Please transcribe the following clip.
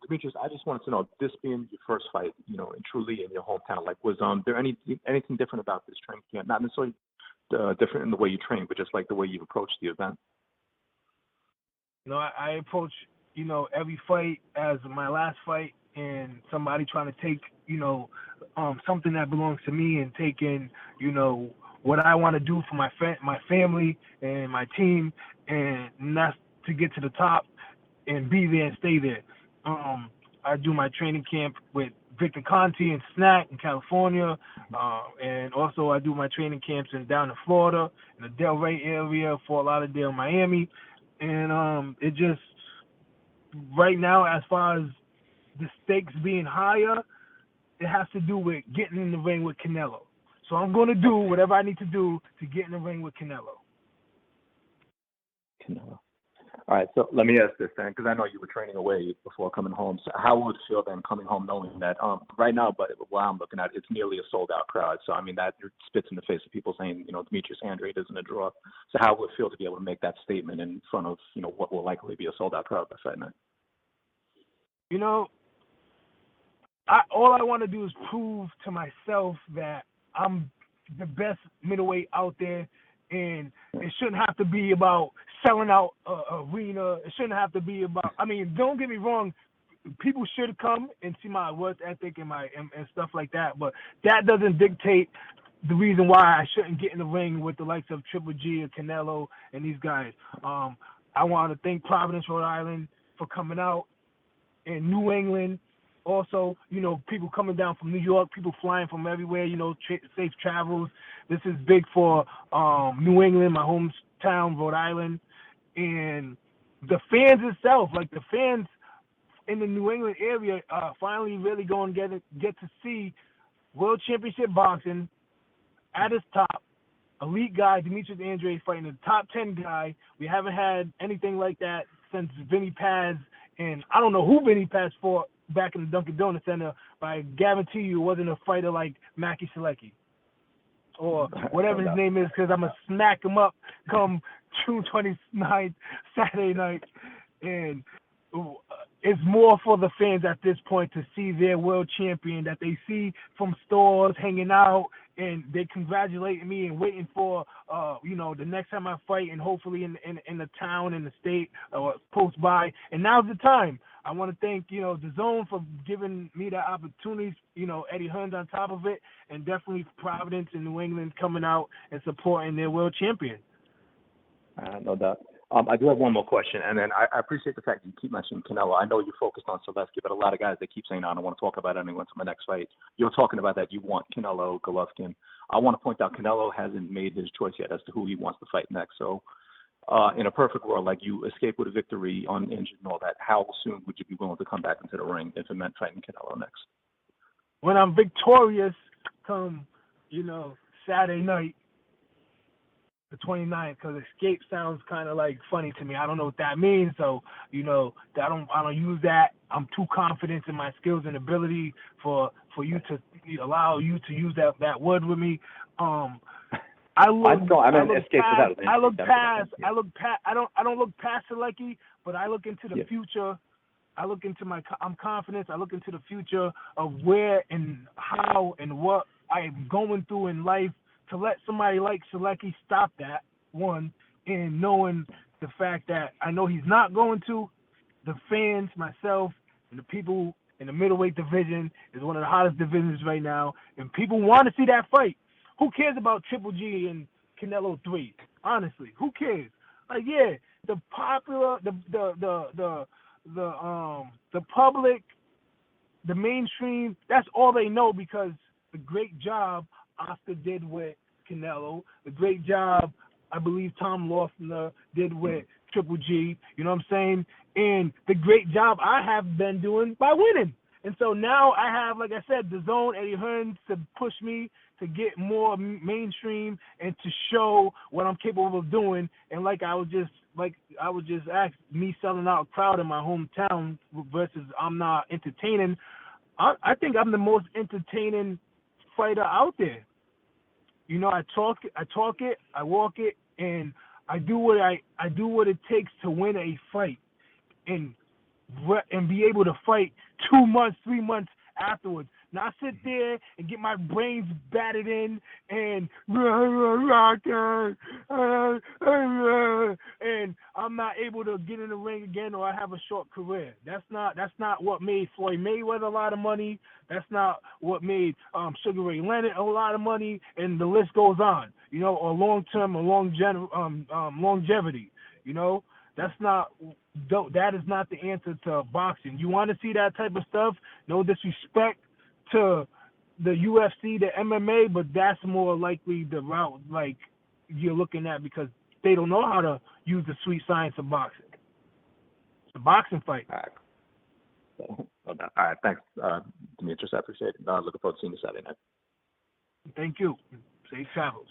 Demetrius, I just wanted to know, this being your first fight, and truly in your hometown, like, was there anything different about this training camp? Not necessarily different in the way you train, but just like the way you approach the event. I approach, every fight as my last fight, and somebody trying to take, something that belongs to me and taking, what I want to do for my family and my team, and that's to get to the top and be there and stay there. I do my training camp with Victor Conti and Snack in California, and also I do my training camps down in Florida, in the Del Rey area, Fort Lauderdale, Miami, and it just right now, as far as the stakes being higher, it has to do with getting in the ring with Canelo. So I'm going to do whatever I need to do to get in the ring with Canelo. Canelo. All right, so let me ask this then, because I know you were training away before coming home. So how would it feel then coming home knowing that right now, but what I'm looking at, it's nearly a sold-out crowd. So, I mean, that spits in the face of people saying, Demetrius Andrade isn't a draw. So how would it feel to be able to make that statement in front of, what will likely be a sold-out crowd by fight night? All I want to do is prove to myself that I'm the best middleweight out there, and it shouldn't have to be about selling out an arena. It shouldn't have to be about. I mean, don't get me wrong. People should come and see my work ethic and and stuff like that, but that doesn't dictate the reason why I shouldn't get in the ring with the likes of Triple G and Canelo and these guys. I want to thank Providence, Rhode Island, for coming out, and New England. Also, people coming down from New York, people flying from everywhere, safe travels. This is big for New England, my hometown, Rhode Island. And the fans itself, like the fans in the New England area, finally really going to get to see World Championship boxing at its top. Elite guy, Demetrius Andrade, fighting the top 10 guy. We haven't had anything like that since Vinny Paz, and I don't know who Vinny Paz fought back in the Dunkin Donuts Center, but I guarantee you it wasn't a fighter like Maciej Sulecki or whatever his name is, because I'm going to smack him up come June 29th, Saturday night. And it's more for the fans at this point to see their world champion that they see from stores hanging out, and they congratulating me and waiting for the next time I fight, and hopefully in the town, in the state, or close by. And now's the time. I want to thank the Zone for giving me that opportunity. Eddie Hearn's on top of it, and definitely Providence and New England coming out and supporting their world champion. No doubt. I do have one more question, and then I appreciate the fact that you keep mentioning Canelo. I know you're focused on Sulecki, but a lot of guys, they keep saying, I don't want to talk about anyone until my next fight. You're talking about that you want Canelo, Golovkin. I want to point out Canelo hasn't made his choice yet as to who he wants to fight next. So in a perfect world, like you escape with a victory uninjured and all that, how soon would you be willing to come back into the ring if it meant fighting Canelo next? When I'm victorious come, Saturday night, the 29th, because escape sounds kind of like funny to me. I don't know what that means, so I don't use that. I'm too confident in my skills and ability for you to allow you to use that word with me. I don't look past Sulecki, but I look into the future. I look into I'm confident. I look into the future of where and how and what I'm going through in life, to let somebody like Sulecki stop that, one, and knowing the fact that I know he's not going to, the fans, myself, and the people in the middleweight division is one of the hottest divisions right now, and people want to see that fight. Who cares about Triple G and Canelo 3? Honestly, who cares? Like, yeah, the popular, the public, the mainstream, that's all they know, because the great job Oscar did with Canelo, the great job I believe Tom Loeffler did with Triple G, you know what I'm saying? And the great job I have been doing by winning. And so now I have, like I said, the Zone, Eddie Hearn, to push me to get more mainstream and to show what I'm capable of doing. And I was just asked, me selling out a crowd in my hometown versus I'm not entertaining. I think I'm the most entertaining fighter out there. I talk it, I walk it, and I do what it takes to win a fight. And and be able to fight 2 months, 3 months afterwards. Not sit there and get my brains battered in and I'm not able to get in the ring again, or I have a short career. That's not what made Floyd Mayweather a lot of money. That's not what made Sugar Ray Leonard a lot of money, and the list goes on. You know, or long-term or longevity. You know, that is not the answer to boxing. You want to see that type of stuff? No disrespect to the UFC, the MMA, but that's more likely the route like you're looking at, because they don't know how to use the sweet science of boxing. It's a boxing fight. All right. So, all right. Thanks, Demetrius. I appreciate it. Looking forward to seeing you Saturday night. Thank you. Safe travels.